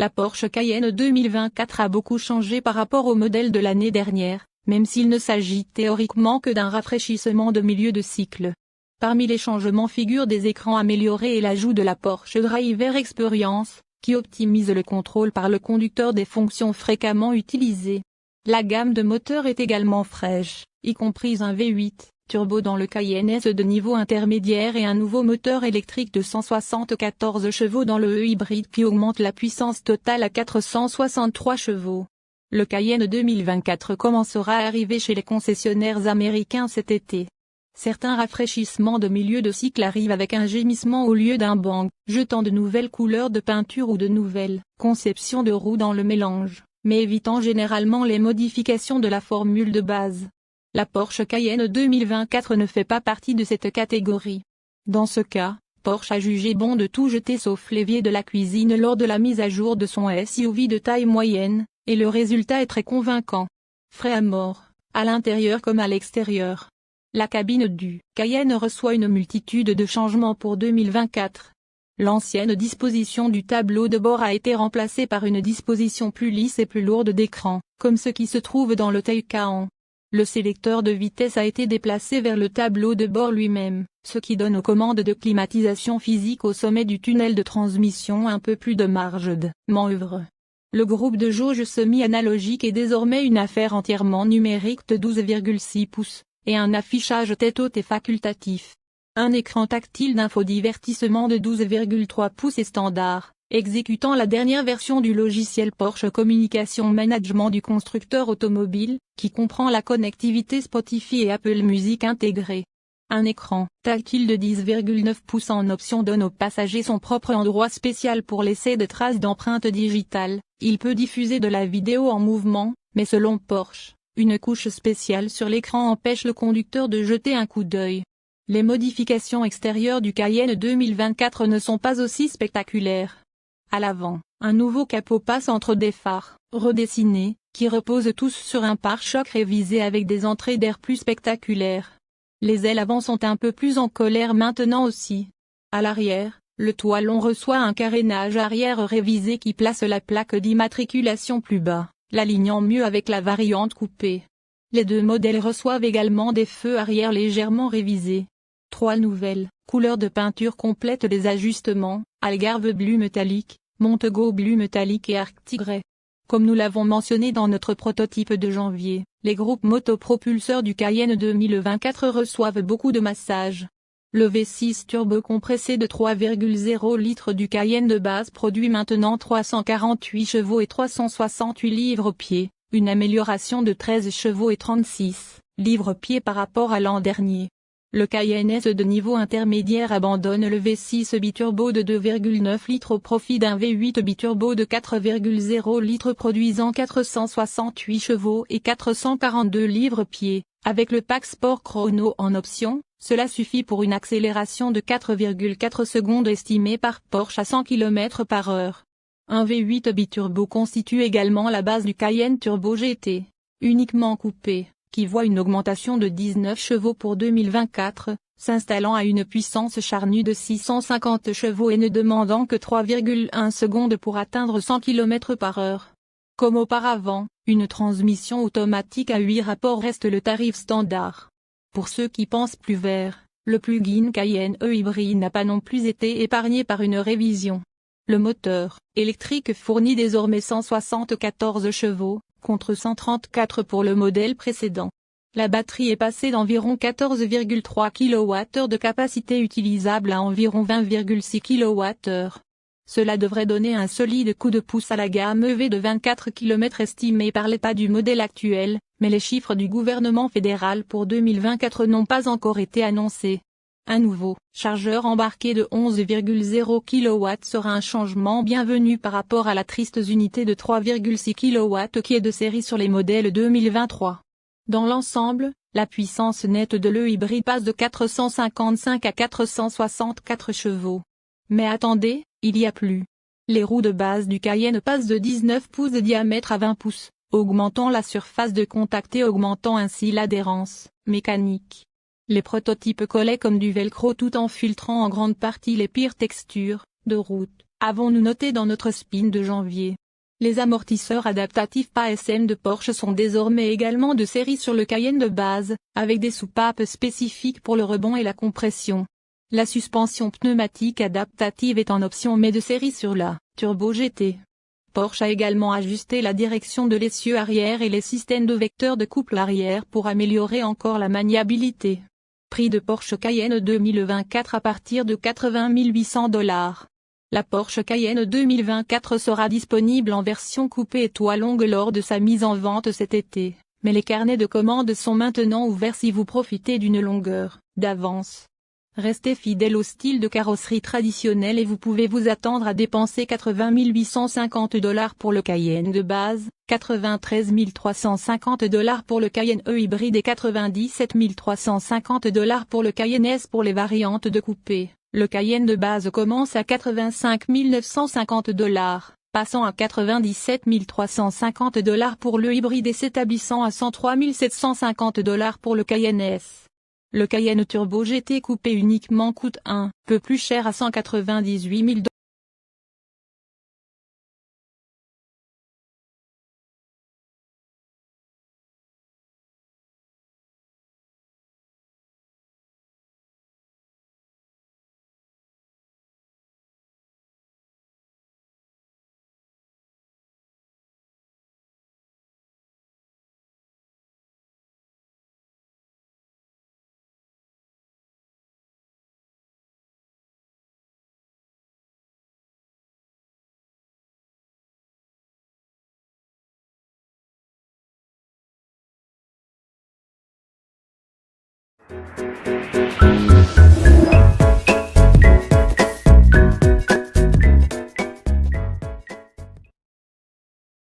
La Porsche Cayenne 2024 a beaucoup changé par rapport au modèle de l'année dernière, même s'il ne s'agit théoriquement que d'un rafraîchissement de milieu de cycle. Parmi les changements figurent des écrans améliorés et l'ajout de la Porsche Driver Experience, qui optimise le contrôle par le conducteur des fonctions fréquemment utilisées. La gamme de moteurs est également fraîche, y compris un V8 turbo dans le Cayenne S de niveau intermédiaire et un nouveau moteur électrique de 174 chevaux dans le e-hybride qui augmente la puissance totale à 463 chevaux. Le Cayenne 2024 commencera à arriver chez les concessionnaires américains cet été. Certains rafraîchissements de milieu de cycle arrivent avec un gémissement au lieu d'un bang, jetant de nouvelles couleurs de peinture ou de nouvelles conceptions de roues dans le mélange, mais évitant généralement les modifications de la formule de base. La Porsche Cayenne 2024 ne fait pas partie de cette catégorie. Dans ce cas, Porsche a jugé bon de tout jeter sauf l'évier de la cuisine lors de la mise à jour de son SUV de taille moyenne, et le résultat est très convaincant. Frais à mort, à l'intérieur comme à l'extérieur. La cabine du Cayenne reçoit une multitude de changements pour 2024. L'ancienne disposition du tableau de bord a été remplacée par une disposition plus lisse et plus lourde d'écran, comme ce qui se trouve dans le Taycan. Le sélecteur de vitesse a été déplacé vers le tableau de bord lui-même, ce qui donne aux commandes de climatisation physique au sommet du tunnel de transmission un peu plus de marge de manœuvre. Le groupe de jauge semi-analogique est désormais une affaire entièrement numérique de 12,6 pouces, et un affichage tête haute est facultatif. Un écran tactile d'infodivertissement de 12,3 pouces est standard, exécutant la dernière version du logiciel Porsche Communication Management du constructeur automobile, qui comprend la connectivité Spotify et Apple Music intégrée. Un écran tactile de 10,9 pouces en option donne aux passagers son propre endroit spécial pour laisser des traces d'empreintes digitales. Il peut diffuser de la vidéo en mouvement, mais selon Porsche, une couche spéciale sur l'écran empêche le conducteur de jeter un coup d'œil. Les modifications extérieures du Cayenne 2024 ne sont pas aussi spectaculaires. À l'avant, un nouveau capot passe entre des phares, redessinés, qui reposent tous sur un pare-choc révisé avec des entrées d'air plus spectaculaires. Les ailes avant sont un peu plus en colère maintenant aussi. À l'arrière, le toilon reçoit un carénage arrière révisé qui place la plaque d'immatriculation plus bas, l'alignant mieux avec la variante coupée. Les deux modèles reçoivent également des feux arrière légèrement révisés. 3 nouvelles couleurs de peinture complètent les ajustements, Algarve bleu métallique, Montego bleu métallique et Arctic Grey. Comme nous l'avons mentionné dans notre prototype de janvier, les groupes motopropulseurs du Cayenne 2024 reçoivent beaucoup de massages. Le V6 turbo compressé de 3,0 litres du Cayenne de base produit maintenant 348 chevaux et 368 livres-pieds, une amélioration de 13 chevaux et 36 livres-pieds par rapport à l'an dernier. Le Cayenne S de niveau intermédiaire abandonne le V6 biturbo de 2,9 litres au profit d'un V8 biturbo de 4,0 litres produisant 468 chevaux et 442 livres-pieds. Avec le pack Sport Chrono en option, cela suffit pour une accélération de 4,4 secondes estimée par Porsche à 100 km/h. Un V8 biturbo constitue également la base du Cayenne Turbo GT, uniquement coupé, qui voit une augmentation de 19 chevaux pour 2024, s'installant à une puissance charnue de 650 chevaux et ne demandant que 3,1 secondes pour atteindre 100 km/h. Comme auparavant, une transmission automatique à 8 rapports reste le tarif standard. Pour ceux qui pensent plus vert, le plug-in Cayenne e-hybride n'a pas non plus été épargné par une révision. Le moteur électrique fournit désormais 174 chevaux, contre 134 pour le modèle précédent. La batterie est passée d'environ 14,3 kWh de capacité utilisable à environ 20,6 kWh. Cela devrait donner un solide coup de pouce à la gamme EV de 24 km estimée par l'État du modèle actuel, mais les chiffres du gouvernement fédéral pour 2024 n'ont pas encore été annoncés. Un nouveau chargeur embarqué de 11,0 kW sera un changement bienvenu par rapport à la triste unité de 3,6 kW qui est de série sur les modèles 2023. Dans l'ensemble, la puissance nette de l'e-hybride passe de 455 à 464 chevaux. Mais attendez, il y a plus. Les roues de base du Cayenne passent de 19 pouces de diamètre à 20 pouces, augmentant la surface de contact et augmentant ainsi l'adhérence mécanique. Les prototypes collaient comme du velcro tout en filtrant en grande partie les pires textures de route. avons-nous noté dans notre spin de janvier. Les amortisseurs adaptatifs PASM de Porsche sont désormais également de série sur le Cayenne de base, avec des soupapes spécifiques pour le rebond et la compression. La suspension pneumatique adaptative est en option mais de série sur la Turbo GT. Porsche a également ajusté la direction de l'essieu arrière et les systèmes de vecteurs de couple arrière pour améliorer encore la maniabilité. Prix de Porsche Cayenne 2024 à partir de 80 800 $. La Porsche Cayenne 2024 sera disponible en version coupé et toit longue lors de sa mise en vente cet été, mais les carnets de commandes sont maintenant ouverts si vous profitez d'une longueur d'avance. Restez fidèle au style de carrosserie traditionnel et vous pouvez vous attendre à dépenser 80 850 $ pour le Cayenne de base, 93 350 $ pour le Cayenne E hybride et 97 350 $ pour le Cayenne S pour les variantes de coupé. Le Cayenne de base commence à 85 950 $, passant à 97 350 $ pour le hybride et s'établissant à 103 750 $ pour le Cayenne S. Le Cayenne Turbo GT coupé uniquement coûte un peu plus cher à 198 000 $.